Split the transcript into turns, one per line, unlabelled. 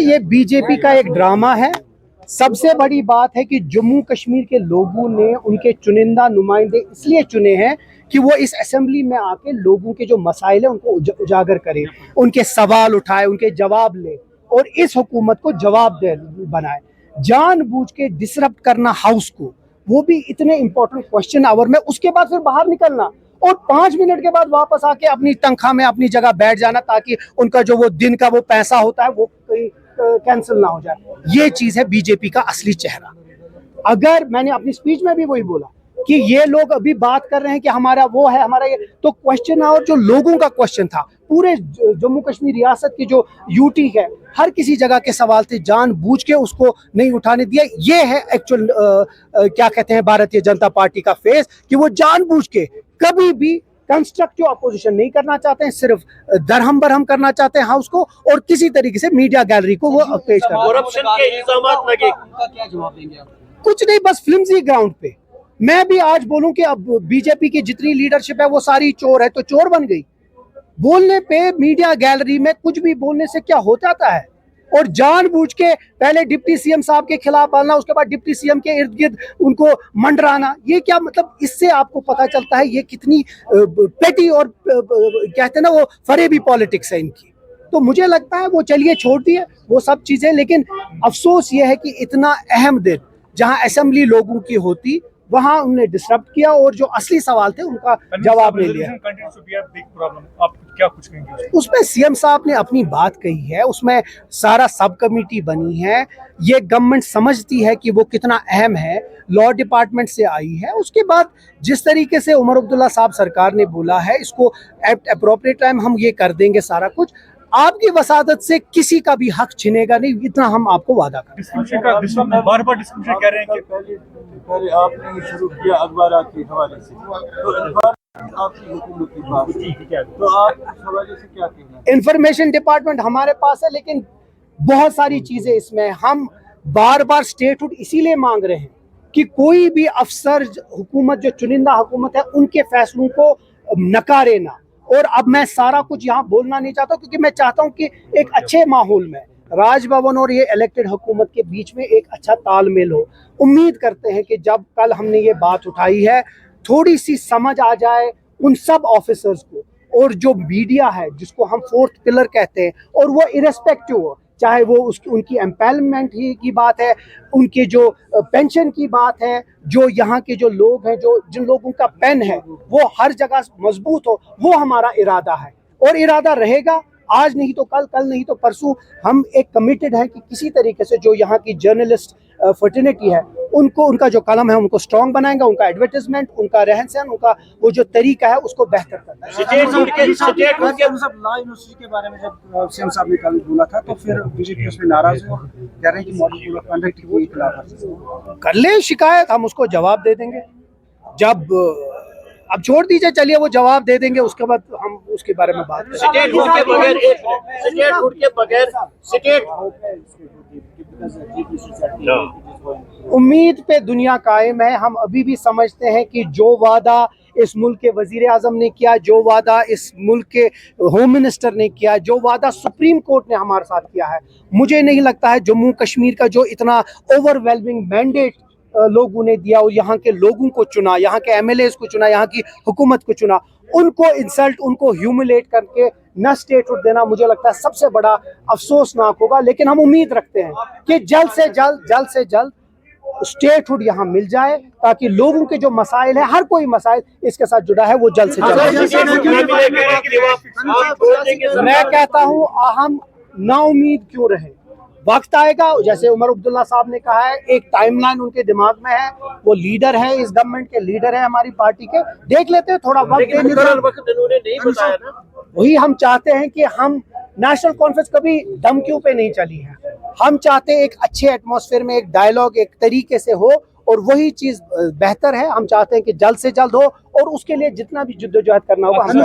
ये बीजेपी का एक ड्रामा है। सबसे बड़ी बात है कि जम्मू कश्मीर के लोगों ने उनके चुनिंदा नुमाइंदे इसलिए चुने हैं कि वो इस असेंबली में आके लोगों के जो मसाइल हैं उनको उजागर करे, उनके सवाल उठाए, उनके जवाब ले और इस हुकूमत को जवाब दे बनाए। जानबूझ के डिसरप्ट करना हाउस को, वो भी इतने इंपॉर्टेंट क्वेश्चन आवर में, उसके बाद फिर बाहर निकलना और 5 मिनट के बाद वापस आके अपनी तनख्वाह में अपनी जगह बैठ जाना ताकि उनका जो वो दिन का वो पैसा होता है वो कहीं कैंसिल ना हो जाए। ये चीज है बीजेपी का असली चेहरा। अगर मैंने अपनी स्पीच में भी वही बोला कि ये लोग अभी बात कर रहे हैं कि हमारा वो है, हमारा ये, तो क्वेश्चन और जो लोगों का क्वेश्चन था, पूरे जम्मू कश्मीर रियासत की जो यूटी है, हर किसी जगह के सवाल थे, जानबूझ के उसको नहीं उठाने दिया। ये है एक्चुअल क्या कहते हैं भारतीय जनता पार्टी का फेस, कि वो जानबूझ के कभी भी कंस्ट्रक्टिव अपोजिशन नहीं करना चाहते हैं, सिर्फ दरहम बरहम करना चाहते हैं हाउस को और किसी तरीके से मीडिया गैलरी को वो पेश करना।
करप्शन के इल्जामात लगे, उनका क्या जवाब देंगे आप?
कुछ नहीं, बस फ्लिम्सी ग्राउंड पे। मैं भी आज बोलूं कि अब बीजेपी की जितनी लीडरशिप है वो सारी चोर है, तो चोर बन गई। बोलने पे मीडिया गैलरी में कुछ भी बोलने से क्या हो जाता है? और जानबूझ के पहले डिप्टी सीएम साहब के खिलाफ बोलना, उसके बाद डिप्टी सीएम के इर्द गिर्द उनको मंडराना, ये क्या मतलब? इससे आपको पता चलता है ये कितनी पेटी और कहते हैं ना वो फरेबी पॉलिटिक्स है इनकी। तो मुझे लगता है वो चलिए छोड़ दिए वो सब चीजें, लेकिन अफसोस ये है कि इतना अहम दिन जहां असेंबली लोगों की होती वहां उन्होंने डिसरप्ट किया और जो असली सवाल थे उनका जवाब नहीं लिया।
आप क्या कुछ कहेंगे?
उसमें सीएम साहब ने अपनी बात कही है, उसमें सारा सब कमेटी बनी है, ये गवर्नमेंट समझती है कि वो कितना अहम है, लॉ डिपार्टमेंट से आई है। उसके बाद जिस तरीके से उमर अब्दुल्ला साहब सरकार ने बोला है, इसको एट अप्रोप्रिएट टाइम हम ये कर देंगे सारा कुछ। आपकी वसादत से किसी का भी हक छिनेगा नहीं, इतना हम आपको वादा करते हैं।
बार-बार डिस्कशन कह रहे हैं कि
पहले आपने शुरू किया अखबारात के हवाले से, तो अखबार आपकी हुकूमत के पास है, तो आप इस हवाले से क्या कहना है?
इंफॉर्मेशन डिपार्टमेंट हमारे पास है, लेकिन बहुत सारी चीजें इसमें हम बार बार स्टेटहुड इसीलिए मांग रहे हैं कि कोई भी अफसर, हुकूमत जो चुनिंदा हुकूमत है, उनके फैसलों को नकारे ना। और अब मैं सारा कुछ यहाँ बोलना नहीं चाहता क्योंकि मैं चाहता हूँ कि एक अच्छे माहौल में राजभवन और ये इलेक्टेड हुकूमत के बीच में एक अच्छा तालमेल हो। उम्मीद करते हैं कि जब कल हमने ये बात उठाई है, थोड़ी सी समझ आ जाए उन सब ऑफिसर्स को, और जो मीडिया है जिसको हम फोर्थ पिलर कहते हैं, और वो इरेस्पेक्टिव हो, चाहे वो उनकी एम्पैनलमेंट ही की बात है, उनके जो पेंशन की बात है, जो यहाँ के जो लोग हैं, जो जिन लोगों का पेन है वो हर जगह मजबूत हो, वो हमारा इरादा है और इरादा रहेगा। आज नहीं तो कल, कल नहीं तो परसों हम एक कमिटेड है कि किसी तरीके से जो यहाँ की जर्नलिस्ट फर्टिनिटी है उनको, उनका जो कलम है उनको स्ट्रॉन्ग बनाएंगे, उनका एडवर्टाइजमेंट, उनका रहन सहन, उनका वो जो तरीका है उसको बेहतर करना है।
लॉ यूनिवर्सिटी के बारे में जब सीएम साहब ने कल बोला था तो फिर बीजेपी उसमें नाराज हुआ, कह रहे हैं कि मॉडल कोड ऑफ कंडक्ट के खिलाफ
कर ले शिकायत, हम उसको जवाब दे देंगे। जब अब छोड़ दीजिए, चलिए वो जवाब दे देंगे, उसके बाद हम उसके बारे में बात करेंगे।
स्टेटहुड के बगैर
उम्मीद पे दुनिया कायम है। हम अभी भी समझते हैं कि जो वादा इस मुल्क के वजीर आजम ने किया, जो वादा इस मुल्क के होम मिनिस्टर ने किया, जो वादा सुप्रीम कोर्ट ने हमारे साथ किया है, मुझे नहीं लगता है जम्मू कश्मीर का जो इतना ओवरवेलमिंग मैंडेट लोगों ने दिया और यहाँ के लोगों को चुना, यहाँ के एमएलएस को चुना, यहाँ की हुकूमत को चुना, उनको इंसल्ट, उनको ह्यूमिलेट करके न स्टेटहुड देना मुझे लगता है सबसे बड़ा अफसोसनाक होगा। लेकिन हम उम्मीद रखते हैं कि जल्द से जल्द स्टेटहुड यहाँ मिल जाए ताकि लोगों के जो मसाइल है, हर कोई मसाइल इसके साथ जुड़ा है, वो जल्द से जल्द। मैं कहता हूँ हम नाउमीद क्यों रहे, वक्त आएगा। जैसे उमर अब्दुल्ला साहब ने कहा है, एक टाइमलाइन उनके दिमाग में है, वो लीडर है, इस गवर्नमेंट के लीडर है, हमारी पार्टी के, देख लेते हैं, थोड़ा वक्त
नहीं बताया ना।
वही हम चाहते हैं कि हम नेशनल कॉन्फ्रेंस कभी धमकियों पे नहीं चली है, हम चाहते हैं एक अच्छे एटमॉस्फेयर में एक डायलॉग एक तरीके से हो, और वही चीज बेहतर है। हम चाहते हैं कि जल्द से जल्द हो और उसके लिए जितना भी जिद्दोजहद करना होगा हम